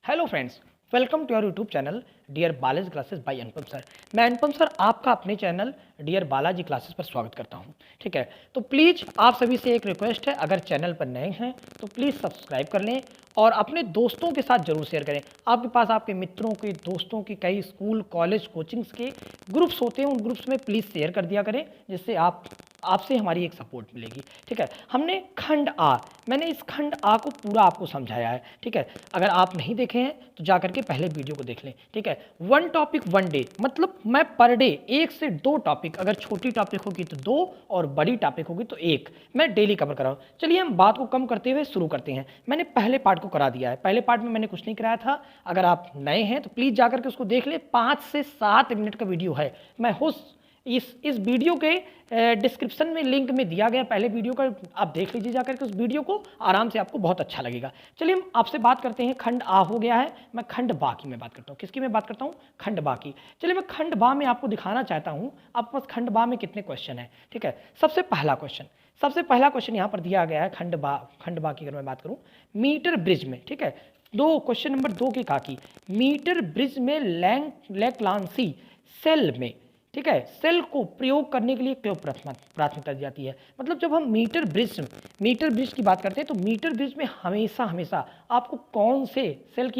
Hello friends, welcome to your YouTube channel dear Balaji classes by Anupam sir. मैं Anupam sir आपका अपने channel dear Balaji classes पर स्वागत करता हूं। ठीक है, तो प्लीज़ आप सभी से एक रिक्वेस्ट है, अगर चैनल पर नए हैं तो प्लीज़ सब्सक्राइब कर लें और अपने दोस्तों के साथ जरूर शेयर करें। आपके पास आपके मित्रों के दोस्तों के कई स्कूल कॉलेज कोचिंग्स के ग्रुप्स होते हैं, उन ग्रुप्स में प्लीज़ शेयर कर दिया करें, जिससे आपसे हमारी एक सपोर्ट मिलेगी। ठीक है, हमने खंड आ, मैंने इस खंड आ को पूरा आपको समझाया है। ठीक है, अगर आप नहीं देखे हैं तो जा करके पहले वीडियो को देख लें। ठीक है, वन टॉपिक वन डे, मतलब मैं पर डे 1 से 2 टॉपिक, अगर छोटी टॉपिक होगी तो 2 और बड़ी टॉपिक होगी तो 1, मैं डेली कवर कर रहा हूँ। चलिए हम बात को कम करते हुए शुरू करते हैं। मैंने पहले पार्ट को करा दिया है, पहले पार्ट में मैंने कुछ नहीं कराया था। अगर आप नए हैं तो प्लीज़ जाकर के उसको देख लें, 5 से 7 मिनट का वीडियो है। मैं इस वीडियो के डिस्क्रिप्शन में लिंक में दिया गया पहले वीडियो का, आप देख लीजिए जाकर के उस वीडियो को, आराम से आपको बहुत अच्छा लगेगा। चलिए हम आपसे बात करते हैं, खंड आ हो गया है, मैं खंड बा की मैं बात करता हूँ। किसकी मैं बात करता हूँ? खंड बा की। चलिए मैं खंड बा में आपको दिखाना चाहता हूँ आपके पास खंड बा में कितने क्वेश्चन है। ठीक है, सबसे पहला क्वेश्चन यहाँ पर दिया गया है खंड बा की अगर मैं बात करूँ, मीटर ब्रिज में। ठीक है, क्वेश्चन नंबर 2 की का की मीटर ब्रिज में लैक्लांसी सेल में, ठीक है, सेल को प्रयोग करने के लिए क्यों प्राथमिकता दी जाती है। मतलब जब हम मीटर ब्रिज की बात करते हैं तो मीटर ब्रिज में हमेशा आपको कौन से सेल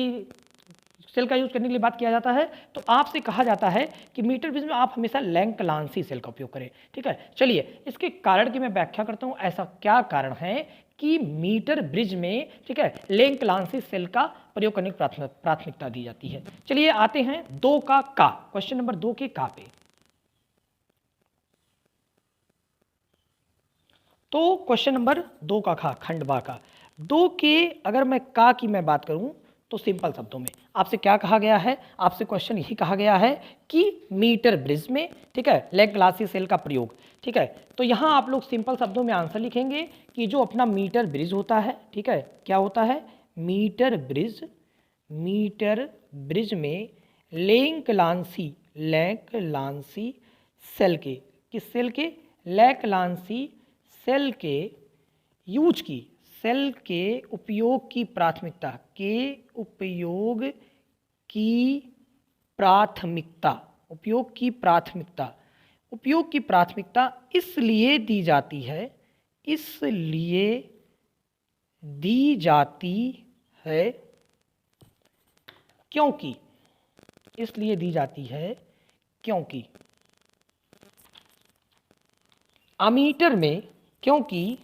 का यूज करने के लिए बात किया जाता है, तो आपसे कहा जाता है कि मीटर ब्रिज में आप हमेशा लैंकलांसी सेल का उपयोग करें। ठीक है, चलिए इसके कारण की मैं व्याख्या करता हूं। ऐसा क्या कारण है कि मीटर ब्रिज में, ठीक है, लैंकलांसी सेल का प्रयोग करने की प्राथमिकता दी जाती है। चलिए आते हैं क्वेश्चन नंबर 2 के का पे। तो क्वेश्चन नंबर 2 का खंड बा का 2 के अगर मैं का की मैं बात करूं तो सिंपल शब्दों में आपसे क्या कहा गया है, आपसे क्वेश्चन यही कहा गया है कि मीटर ब्रिज में, ठीक है, लैग्लासी सेल का प्रयोग। ठीक है, तो यहां आप लोग सिंपल शब्दों में आंसर लिखेंगे कि जो अपना मीटर ब्रिज होता है, ठीक है, क्या होता है, मीटर ब्रिज में लैंकलांसी सेल के, किस सेल के, लैक्लांसी सेल के यूज की, सेल के उपयोग की प्राथमिकता इसलिए दी जाती है, क्योंकि अमीटर में, क्योंकि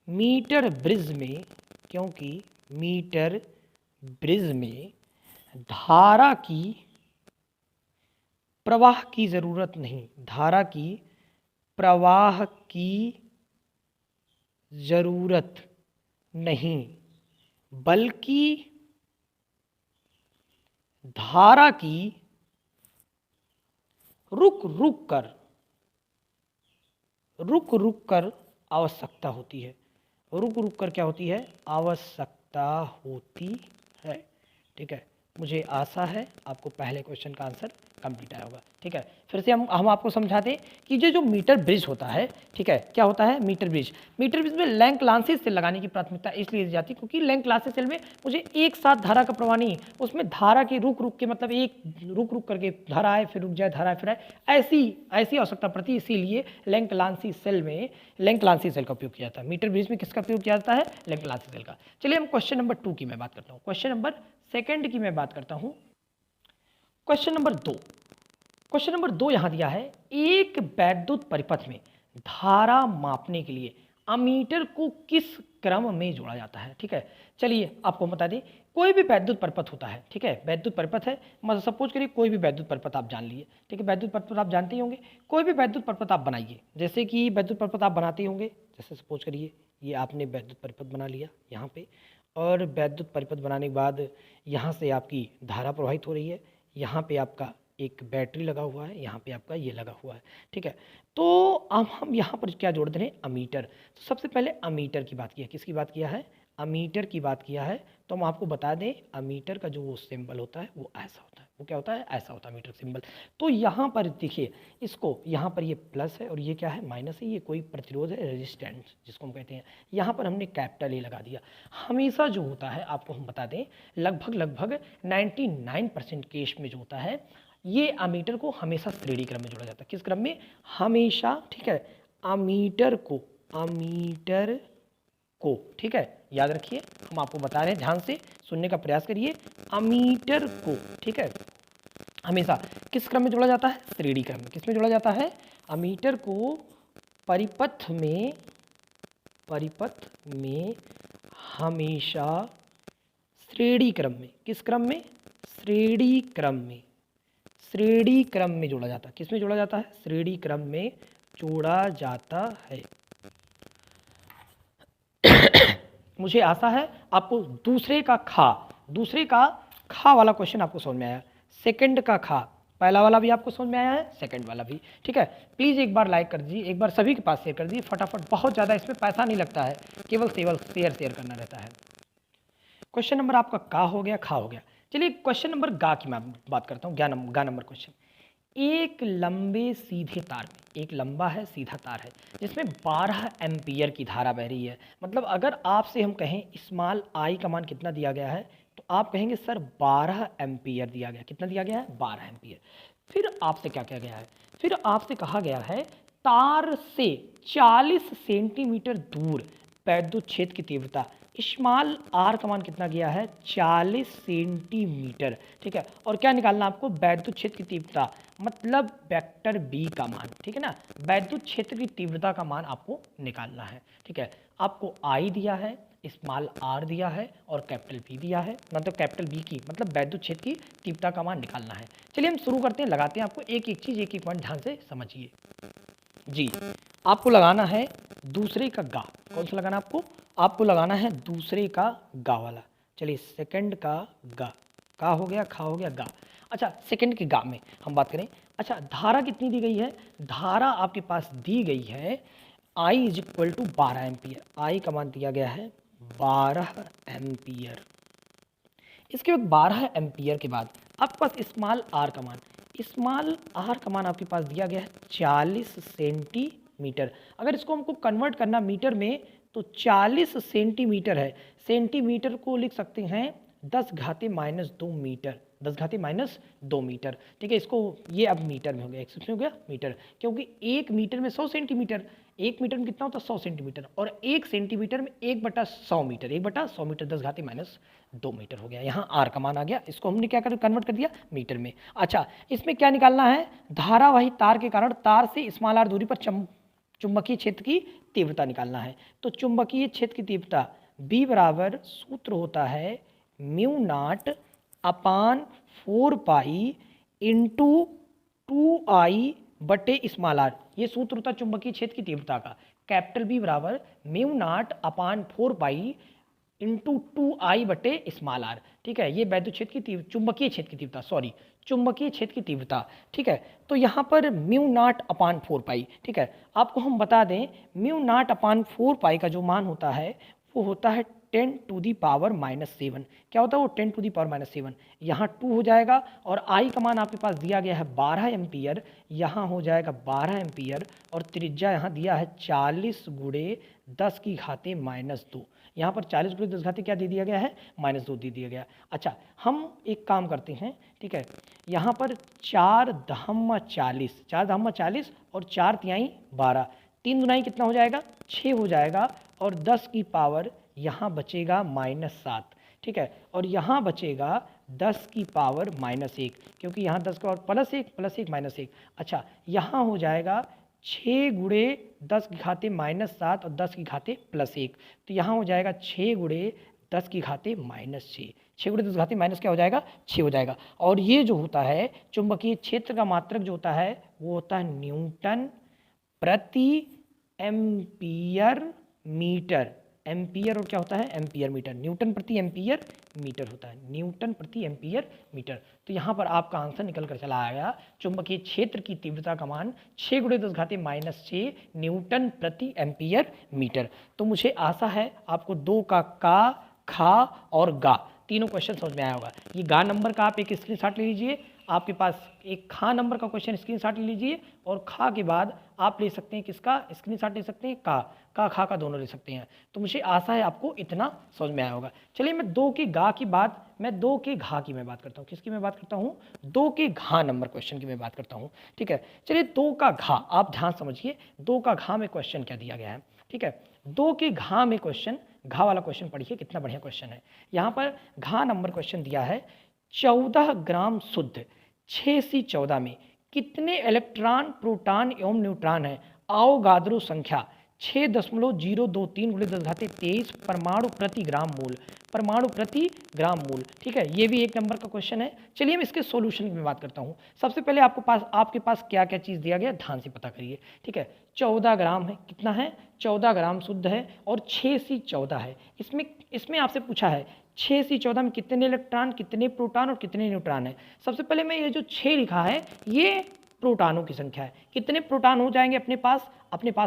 मीटर ब्रिज में धारा की प्रवाह की जरूरत नहीं, बल्कि धारा की रुक रुक कर आवश्यकता होती है। क्या होती है? आवश्यकता होती है। ठीक है, मुझे आशा है आपको पहले क्वेश्चन का आंसर कंप्लीट आया होगा। ठीक है, फिर से हम आपको समझाते हैं कि ये जो मीटर ब्रिज होता है, ठीक है, क्या होता है, मीटर ब्रिज में लैंकलांसी सेल लगाने की प्राथमिकता इसलिए दी जाती है क्योंकि लैंकलांसी सेल में मुझे एक साथ धारा का प्रवाह नहीं, उसमें धारा की रुक के, मतलब एक रुक करके धारा आए फिर रुक जाए, धारा फिर आए, ऐसी आवश्यकता पड़ती है। इसीलिए लैंकलांसी सेल का उपयोग किया जाता है। मीटर ब्रिज में किसका उपयोग किया जाता है? लैंकलांसी सेल का। चलिए हम क्वेश्चन नंबर 2 की मैं बात करता हूँ, क्वेश्चन नंबर सेकंड की मैं बात करता हूँ। क्वेश्चन नंबर 2 यहां दिया है, एक वैद्युत परिपथ में धारा मापने के लिए अमीटर को किस क्रम में जोड़ा जाता है। ठीक है, चलिए आपको बता दें, कोई भी वैद्युत परिपथ होता है, ठीक है, वैद्युत परिपथ है, मतलब सपोज करिए कोई भी वैद्युत परिपथ आप जान लिए, ठीक है, वैद्युत परिपथ आप जानते ही होंगे। कोई भी वैद्युत परिपथ आप बनाइए, जैसे कि वैद्युत परिपथ आप बनाते ही होंगे, जैसे सपोज करिए ये आपने वैद्युत परिपथ बना लिया यहाँ पे, और वैद्युत परिपथ बनाने के बाद यहाँ से आपकी धारा प्रवाहित हो रही है, यहाँ पे आपका एक बैटरी लगा हुआ है, यहाँ पे आपका ये लगा हुआ है। ठीक है, तो अब हम यहाँ पर क्या जोड़ दे रहे हैं? अमीटर। तो सबसे पहले अमीटर की बात किया, किसकी बात किया है? अमीटर की बात किया है तो हम आपको बता दें अमीटर का जो वो सिंबल होता है वो ऐसा होता है। वो क्या होता है? ऐसा होता है अमीटर सिंबल। तो यहाँ पर देखिए, इसको यहाँ पर ये प्लस है और ये क्या है? माइनस है। ये कोई प्रतिरोध है, रेजिस्टेंस जिसको हम कहते हैं। यहाँ पर हमने कैपिटल ए लगा दिया। हमेशा जो होता है आपको हम बता दें, लगभग 99% केस में जो होता है ये अमीटर को हमेशा श्रेणी क्रम में जोड़ा जाता है। किस क्रम में? हमेशा, ठीक है, अमीटर को, ठीक है, याद रखिए, हम आपको बता रहे हैं, ध्यान से सुनने का प्रयास करिए। अमीटर को, ठीक है, हमेशा किस क्रम में जोड़ा जाता है? श्रेणी क्रम में। किस में जोड़ा जाता है? अमीटर को परिपथ में हमेशा श्रेणी क्रम में। किस क्रम में? श्रेणी क्रम में जोड़ा जाता है। किस में जोड़ा जाता है? श्रेणी क्रम में जोड़ा जाता है। मुझे आशा है आपको दूसरे का खा वाला क्वेश्चन आपको समझ में आया। सेकंड का खा, पहला वाला भी आपको समझ में आया है, सेकंड वाला भी, ठीक है। प्लीज़ एक बार लाइक कर दीजिए, एक बार सभी के पास शेयर कर दीजिए फटाफट। बहुत ज़्यादा इसमें पैसा नहीं लगता है, केवल शेयर करना रहता है। क्वेश्चन नंबर आपका का हो गया, खा हो गया। चलिए क्वेश्चन नंबर गा की मैं बात करता हूँ। गा नंबर क्वेश्चन। एक लंबे सीधे तार में, एक लंबा है सीधा तार है जिसमें 12 एम्पियर की धारा बह रही है। मतलब अगर आपसे हम कहें स्मॉल आई का मान कितना दिया गया है तो आप कहेंगे सर 12 एम्पियर दिया गया। कितना दिया गया है? 12 एम्पियर। फिर आपसे क्या कहा गया है? फिर आपसे कहा गया है तार से 40 सेंटीमीटर दूर वैद्युत क्षेत्र की तीव्रता। स्मॉल आर का मान कितना गया है? 40 सेंटीमीटर, ठीक है। और क्या निकालना आपको? वैद्युत क्षेत्र की तीव्रता, मतलब वेक्टर बी का मान, ठीक है ना। वैद्युत क्षेत्र की तीव्रता का मान आपको निकालना है, ठीक है। आपको आई दिया है, स्मॉल आर दिया है और कैपिटल बी दिया है, मतलब कैपिटल बी की मतलब वैद्युत क्षेत्र की तीव्रता का मान निकालना है। चलिए हम शुरू करते हैं, लगाते हैं आपको एक एक चीज़, एक एक पॉइंट ध्यान से समझिए जी। आपको लगाना है दूसरे का गा। कौन सा लगाना आपको? आपको लगाना है दूसरे का गा वाला। चलिए सेकंड का गा, का हो गया, खा हो गया, गा। अच्छा सेकंड के गा में हम बात करें। अच्छा धारा कितनी दी गई है? धारा आपके पास दी गई है I is equal to 12 ampere. आई का मान दिया गया है 12 एम्पियर। इसके बाद 12 एम्पियर के बाद आपके पास स्मॉल आर का मान, स्मॉल आर का मान आपके पास दिया गया है 40 सेंटीमीटर। अगर इसको हमको कन्वर्ट करना मीटर में तो 40 सेंटीमीटर है। सेंटीमीटर को लिख सकते हैं 10⁻⁻2 मीटर, 10⁻⁻2 मीटर, ठीक है। इसको ये अब मीटर में हो गया, एक्सेप्शन हो गया मीटर, क्योंकि 1 मीटर में 100 सेंटीमीटर, 1 मीटर में कितना होता है? 100 सेंटीमीटर, और 1 सेंटीमीटर में 1/100 मीटर, 1/100 मीटर 10⁻⁻2 मीटर हो गया। यहाँ आर का मान आ गया, इसको हमने क्या कर कन्वर्ट कर दिया मीटर में। अच्छा इसमें क्या निकालना है? धारावाही तार के कारण तार से स्मॉल आर दूरी पर चुंबकीय क्षेत्र की तीव्रता निकालना है। तो चुंबकीय क्षेत्र की तीव्रता B बराबर सूत्र होता है म्यू नॉट अपान 4 पाई इंटू 2I बटे स्मॉल आर। ये सूत्र होता है चुंबकीय क्षेत्र की तीव्रता का। कैपिटल B बराबर म्यू नॉट अपान 4 पाई इंटू 2I बटे स्मॉल आर, ठीक है। ये वैद्युत क्षेत्र की चुंबकीय क्षेत्र की तीव्रता, सॉरी चुंबकीय क्षेत्र की तीव्रता, ठीक है। तो यहाँ पर म्यू नॉट अपान 4 पाई, ठीक है। आपको हम बता दें म्यू नॉट अपान 4 पाई का जो मान होता है वो होता है 10⁻⁻7। क्या होता है वो? 10⁻⁻7। यहाँ 2 हो जाएगा और आई का मान आपके पास दिया गया है 12 एम्पियर, यहाँ हो जाएगा 12 एम्पियर और त्रिज्या यहाँ दिया है 40 × 10⁻⁻2। यहाँ पर 40 × 10 क्या दे दिया गया है? -2 दे दिया गया। अच्छा हम एक काम करते हैं, ठीक है। यहाँ पर 4⁻40, 4⁻40 और 4 × 12, 3 दूनाई कितना हो जाएगा? 6 हो जाएगा और 10 की पावर यहाँ बचेगा -7, ठीक है। और यहाँ बचेगा 10 की पावर -1, क्योंकि यहाँ 10 का और +1 +1 -1। अच्छा यहाँ हो जाएगा 6 × 10⁻⁻7 और 10⁻+1, तो यहाँ हो जाएगा 6 × 10⁻⁻6। 6 × 10⁻⁻ क्या हो जाएगा? 6 हो जाएगा। और ये जो होता है चुंबकीय क्षेत्र का मात्रक जो होता है वो होता है न्यूटन प्रति एम्पियर मीटर, एम्पियर और क्या होता है, एम्पियर मीटर। न्यूटन प्रति एम्पियर मीटर होता है, न्यूटन प्रति एम्पियर मीटर। तो यहाँ पर आपका आंसर निकल कर चला आएगा, चुंबकीय क्षेत्र की तीव्रता का मान 6 × 10⁻⁶ न्यूटन प्रति एम्पियर मीटर। तो मुझे आशा है आपको 2 का खा और गा तीनों क्वेश्चन समझ में आया होगा। ये गा नंबर का आप एक स्क्रीनशॉट ले लीजिए, आपके पास एक खा नंबर का क्वेश्चन स्क्रीनशॉट ले लीजिए, और खा के बाद आप ले सकते हैं किसका स्क्रीनशॉट ले सकते हैं, का खा का दोनों ले सकते हैं। तो मुझे आशा है आपको इतना समझ में आया होगा। चलिए मैं 2 के गा की बात, मैं 2 के घा की मैं बात करता हूँ। किसकी मैं बात करता हूँ, 2 के घा नंबर क्वेश्चन की मैं बात करता हूँ। ठीक है, चलिए 2 का घा, आप ध्यान समझिए 2 का घा में क्वेश्चन क्या दिया गया है। ठीक है, 2 के घा में क्वेश्चन, घा वाला क्वेश्चन पढ़िए, कितना बढ़िया क्वेश्चन है। यहाँ पर घा नंबर क्वेश्चन दिया है, 14 ग्राम शुद्ध 6C14 में कितने इलेक्ट्रॉन, प्रोटॉन एवं न्यूट्रॉन है। आवोगाद्रो संख्या 6.023 × 10⁻23 परमाणु प्रति ग्राम मोल, परमाणु प्रति ग्राम मोल। ठीक है, ये भी 1 नंबर का क्वेश्चन है। चलिए मैं इसके सॉल्यूशन की बात करता हूँ। सबसे पहले आपके पास क्या क्या चीज़ दिया गया, ध्यान से पता करिए। ठीक है, 14 ग्राम है, कितना है, 14 ग्राम शुद्ध है, और 6C14 है। इसमें आपसे पूछा है 6C14 में कितने इलेक्ट्रॉन, कितने प्रोटॉन और कितने न्यूट्रॉन है। सबसे पहले मैं ये जो 6 लिखा है, ये प्रोटॉनों की संख्या है। कितने प्रोटॉन हो जाएंगे अपने पास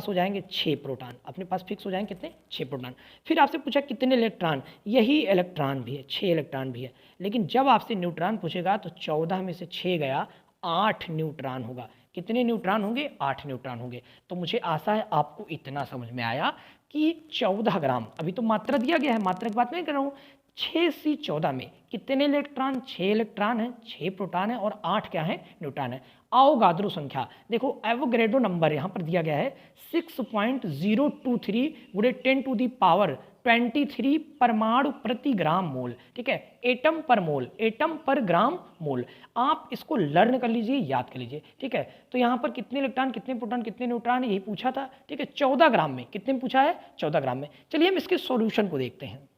हो जाएंगे 6 प्रोटॉन, अपने पास फिक्स हो जाएंगे कितने, 6 प्रोटॉन। फिर आपसे पूछा कितने इलेक्ट्रॉन, यही इलेक्ट्रॉन भी है, 6 इलेक्ट्रॉन भी है। लेकिन जब आपसे न्यूट्रॉन पूछेगा तो 14 में से 6 गया, 8 न्यूट्रॉन होगा। कितने न्यूट्रॉन होंगे, 8 न्यूट्रॉन होंगे। तो मुझे आशा है आपको इतना समझ में आया कि 14 ग्राम, अभी तो मात्रा दिया गया है, मात्रा की बात नहीं कर रहा हूँ। 6C14 में कितने इलेक्ट्रॉन, 6 इलेक्ट्रॉन है, 6 प्रोटॉन है और 8 क्या है, न्यूट्रॉन है। आवोगाद्रो संख्या, देखो एवोगैड्रो नंबर यहाँ पर दिया गया है 6.023 × 10⁻23 परमाणु प्रति ग्राम मोल। ठीक है, एटम पर मोल, एटम पर ग्राम मोल। आप इसको लर्न कर लीजिए, याद कर लीजिए। ठीक है, तो यहाँ पर कितने इलेक्ट्रॉन, कितने प्रोटॉन, कितने न्यूट्रॉन, यही पूछा था। ठीक है, 14 ग्राम में, कितने में पूछा है, 14 ग्राम में। चलिए हम इसके सॉल्यूशन को देखते हैं।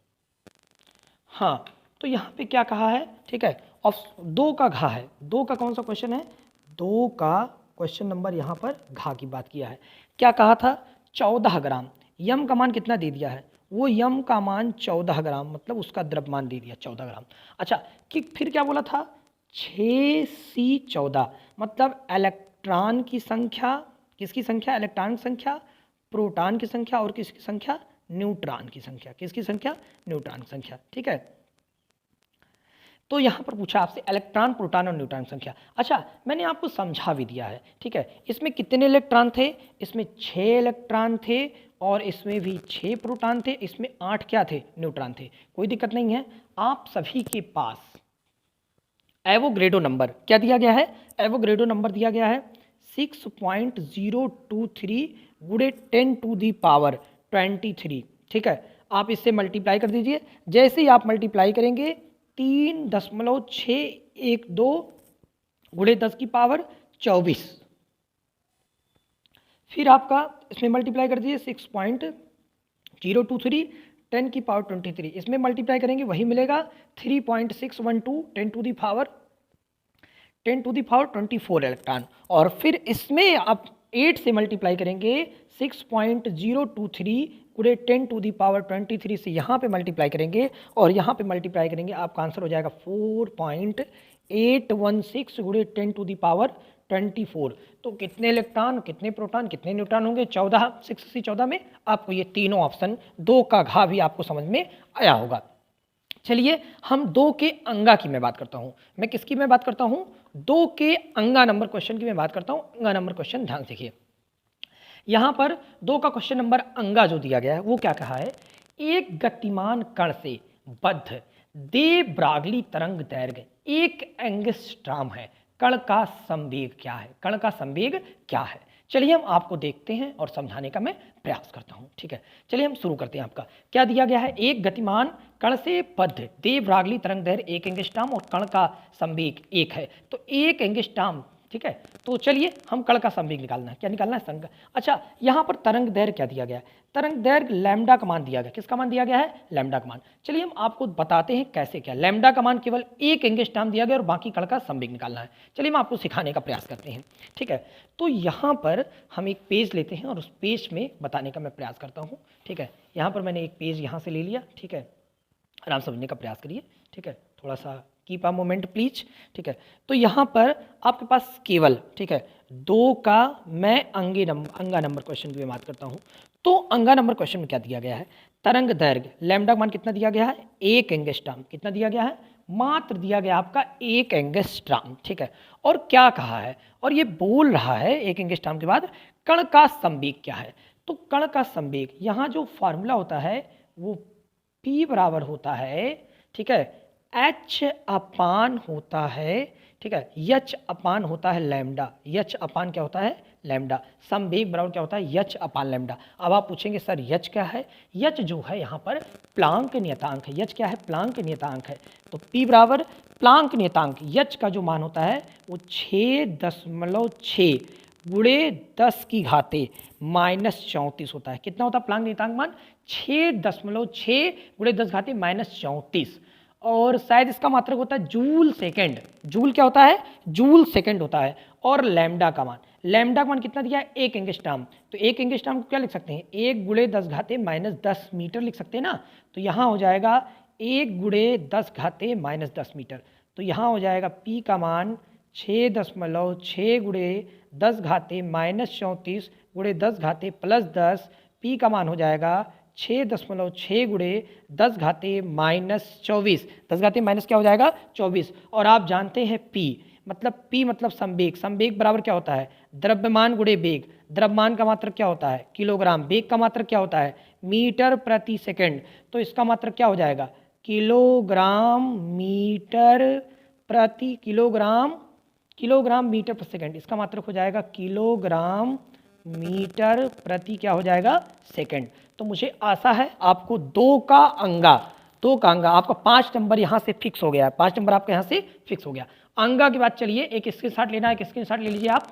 हाँ, तो यहाँ पे क्या कहा है, ठीक है, और 2 का घा है। 2 का कौन सा क्वेश्चन है, 2 का क्वेश्चन नंबर यहाँ पर घा की बात किया है। क्या कहा था, 14 ग्राम, यम का मान कितना दे दिया है, वो यम का मान 14 ग्राम, मतलब उसका द्रव्यमान दे दिया 14 ग्राम। अच्छा, कि फिर क्या बोला था, 6C14 मतलब इलेक्ट्रॉन की संख्या, किसकी संख्या, इलेक्ट्रॉन की संख्या, प्रोटॉन की संख्या और किसकी संख्या, न्यूट्रॉन की संख्या। किसकी संख्या, न्यूट्रॉन की संख्या। ठीक है, तो यहां पर पूछा आपसे इलेक्ट्रॉन, प्रोटॉन और न्यूट्रॉन की संख्या। अच्छा, मैंने आपको समझा भी दिया है। ठीक है, इसमें कितने इलेक्ट्रॉन थे, इसमें 6 इलेक्ट्रॉन थे और इसमें भी 6 प्रोटॉन थे, इसमें 8 क्या थे, न्यूट्रॉन थे। कोई दिक्कत नहीं है। आप सभी के पास एवोगैड्रो नंबर क्या दिया गया है, एवोगैड्रो नंबर दिया गया है 6.023 × 10⁻23। ठीक है, आप इससे मल्टीप्लाई कर दीजिए। जैसे ही आप मल्टीप्लाई करेंगे 3.612 × 10⁻24, फिर आपका इसमें मल्टीप्लाई कर दीजिए 6.023 10⁻23, इसमें मल्टीप्लाई करेंगे वही मिलेगा 3.612 10⁻24 इलेक्ट्रॉन। और फिर इसमें आप 8 से मल्टीप्लाई करेंगे 6.023 × 10⁻23 से यहाँ पे मल्टीप्लाई करेंगे और यहाँ पे मल्टीप्लाई करेंगे, आपका आंसर हो जाएगा 4.816 × 10⁻24। तो कितने इलेक्ट्रॉन, कितने प्रोटॉन, कितने न्यूट्रॉन होंगे, 14, 6C14 में। आपको ये तीनों ऑप्शन, 2 का घा भी आपको समझ में आया होगा। चलिए हम 2 के अंगा की मैं बात करता हूँ। मैं किसकी मैं बात करता हूँ, 2 के अंगा नंबर क्वेश्चन की मैं बात करता हूँ। अंगा नंबर क्वेश्चन ध्यान से देखिए। यहाँ पर 2 का क्वेश्चन नंबर अंगा जो दिया गया है वो क्या कहा है, एक गतिमान कण से बद्ध दे ब्रागली तरंग दैर्घ्य 1 एंगस्ट्रॉम है, कण का संवेग क्या है, कण का संवेग क्या है। चलिए हम आपको देखते हैं और समझाने का मैं प्रयास करता हूं। ठीक है, चलिए हम शुरू करते हैं। आपका क्या दिया गया है, एक गतिमान कण से बद्ध दे ब्रागली तरंग दैर्घ्य 1 एंगस्ट्रॉम और कण का संवेग 1 है। तो 1 एंगस्ट्रॉम, ठीक है। तो चलिए हम कण का संवेग निकालना है, क्या निकालना है संग। अच्छा यहाँ पर तरंग दैर्घ्य क्या दिया गया है, तरंग दैर्घ्य लैम्डा का मान दिया गया, किसका मान दिया गया है, लैम्डा का मान। चलिए हम आपको बताते हैं कैसे, क्या लैम्डा का मान केवल 1 एंगस्ट्रॉम दिया गया और बाकी कण का संवेग निकालना है। चलिए हम आपको सिखाने का प्रयास करते हैं, ठीक है। तो यहाँ पर हम एक पेज लेते हैं और उस पेज में बताने का मैं प्रयास करता हूँ, ठीक है। यहाँ पर मैंने एक पेज यहाँ से ले लिया, ठीक है, आराम समझने का प्रयास करिए, ठीक है, थोड़ा सा कीप अ मोमेंट प्लीज, ठीक है। तो यहाँ पर आपके पास केवल, ठीक है, 2 का मैं अंगा नंबर क्वेश्चन की बात करता हूँ। तो अंगा नंबर क्वेश्चन में क्या दिया गया है, तरंग दैर्घ्य लैम्डा का मान कितना दिया गया है, 1 एंगस्ट्रॉम, कितना दिया गया है, मात्र दिया गया आपका 1 एंगस्ट्रॉम, ठीक है। और क्या कहा है, और ये बोल रहा है 1 एंगस्ट्रॉम के बाद कण का संवेग क्या है। तो कण का संवेग यहाँ जो फॉर्मूला होता है वो P बराबर होता है, ठीक है, H अपान होता है, ठीक है, H अपान होता है लैम्डा, H अपान क्या होता है, लैम्डा। संवेग बराबर क्या होता है, H अपान लैम्डा। अब आप पूछेंगे सर H क्या है, H जो है यहाँ पर प्लांक नियतांक है, H क्या है, प्लांक नियतांक है। तो P बराबर प्लांक नियतांक H का जो मान होता है वो 6.6 गुणे 10 की घाते -34 होता है। कितना होता है प्लांक नियतांक मान, 6.6 गुणे 10 घाते -34, और शायद इसका मात्रक होता है जूल सेकंड। जूल क्या होता है, जूल सेकंड होता है। और लैम्डा का मान, लैम्डा का मान कितना दिया है, 1 एंगस्ट्रॉम। तो 1 एंगस्ट्रॉम को क्या लिख सकते हैं, 1 गुणे 10 घाते -10 मीटर लिख सकते हैं ना। तो यहाँ हो जाएगा 1 गुणे 10 घाते -10 मीटर। तो यहाँ हो जाएगा P का मान 6.6 गुणे 10 घाते -34 गुणे 10 घाते +10, P का मान हो जाएगा 6.6 गुणे 10 घाते -24, 10 घाते माइनस क्या हो जाएगा 24। और आप जानते हैं P मतलब संवेग, संवेग बराबर क्या होता है, द्रव्यमान गुणे वेग। द्रव्यमान का मात्रक क्या होता है, किलोग्राम, वेग का मात्रक क्या होता है, मीटर प्रति सेकंड। तो इसका मात्रक क्या हो जाएगा, किलोग्राम मीटर प्रति किलोग्राम मीटर प्रति सेकंड। इसका मात्रक हो जाएगा किलोग्राम मीटर प्रति क्या हो जाएगा सेकंड। तो मुझे आशा है आपको 2 का अंगा आपका 5 नंबर यहाँ से फिक्स हो गया है, 5 नंबर आपका यहाँ से फिक्स हो गया। अंगा की बात, चलिए एक स्क्रीनशॉट लेना है, एक स्क्रीनशॉट ले लीजिए आप।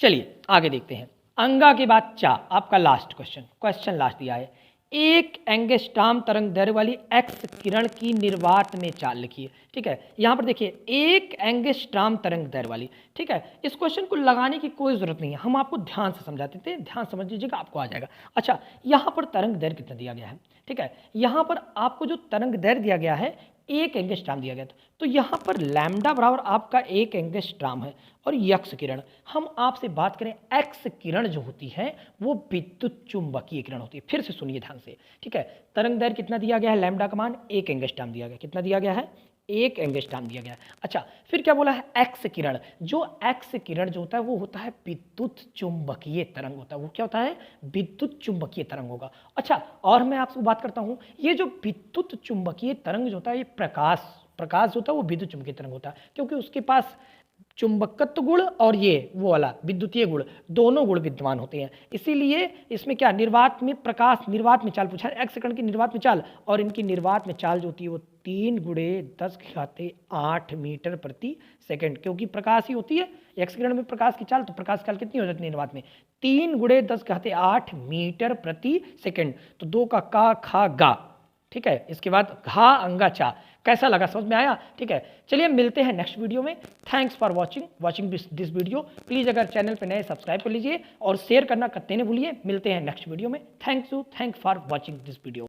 चलिए आगे देखते हैं। अंगा के बाद आपका लास्ट क्वेश्चन लास्ट दिया है, 1 एंगस्ट्रॉम तरंग दैर्घ्य वाली एक्स किरण की निर्वात में चाल लिखिए, ठीक है। यहाँ पर देखिए 1 एंगस्ट्रॉम तरंग दैर्घ्य वाली, ठीक है। इस क्वेश्चन को लगाने की कोई जरूरत नहीं है, हम आपको ध्यान से समझाते थे, ध्यान समझ लीजिएगा आपको आ जाएगा। अच्छा यहाँ पर तरंग दैर्घ्य कितना दिया गया है, ठीक है। यहाँ पर आपको जो तरंग दैर्घ्य दिया गया है 1 एंगस्ट्रॉम दिया गया था। तो यहाँ पर लैम्डा बराबर आपका 1 एंगस्ट्रॉम है। और यक्स किरण, हम आपसे बात करें एक्स किरण जो होती है वो विद्युत चुंबकीय किरण होती है। फिर से सुनिए ध्यान से, ठीक है। तरंग दैर्घ्य कितना दिया गया है, लैम्डा का मान 1 एंगस्ट्रॉम दिया गया, कितना दिया गया है, 1 एंगस्ट्रॉम दिया गया है। अच्छा फिर क्या बोला है, एक्स किरण, जो एक्स किरण जो होता है वो होता है विद्युत चुंबकीय तरंग होता है। वो क्या होता है, विद्युत चुंबकीय तरंग होगा। अच्छा और मैं आपसे बात करता हूँ, ये जो विद्युत चुंबकीय तरंग जो होता है ये प्रकाश होता है वो विद्युत चुंबकीय तरंग होता है, क्योंकि उसके पास चुंबकत्व गुण और ये वो वाला विद्युतीय गुण, दोनों गुण विद्यमान होते हैं। इसीलिए इसमें क्या, निर्वात में चाल पूछा है, एक्स किरण की निर्वात में चाल, और इनकी निर्वात में चाल जो होती है वो 3 गुणे 10⁸ मीटर प्रति सेकंड, क्योंकि प्रकाश ही होती है एक्स किरण में प्रकाश की चाल। तो प्रकाश की चाल कितनी हो जाती है निर्वात में, 3 गुणे 10⁸ मीटर प्रति सेकंड। तो 2 का खा गा, ठीक है। इसके बाद घा अंगा चा। कैसा लगा, समझ में आया, ठीक है। चलिए मिलते हैं नेक्स्ट वीडियो में। Thanks for watching this video. Please अगर चैनल पे नए सब्सक्राइब कर लीजिए और शेयर करना कतई न भूलिए। मिलते हैं नेक्स्ट वीडियो में। Thanks for watching this video.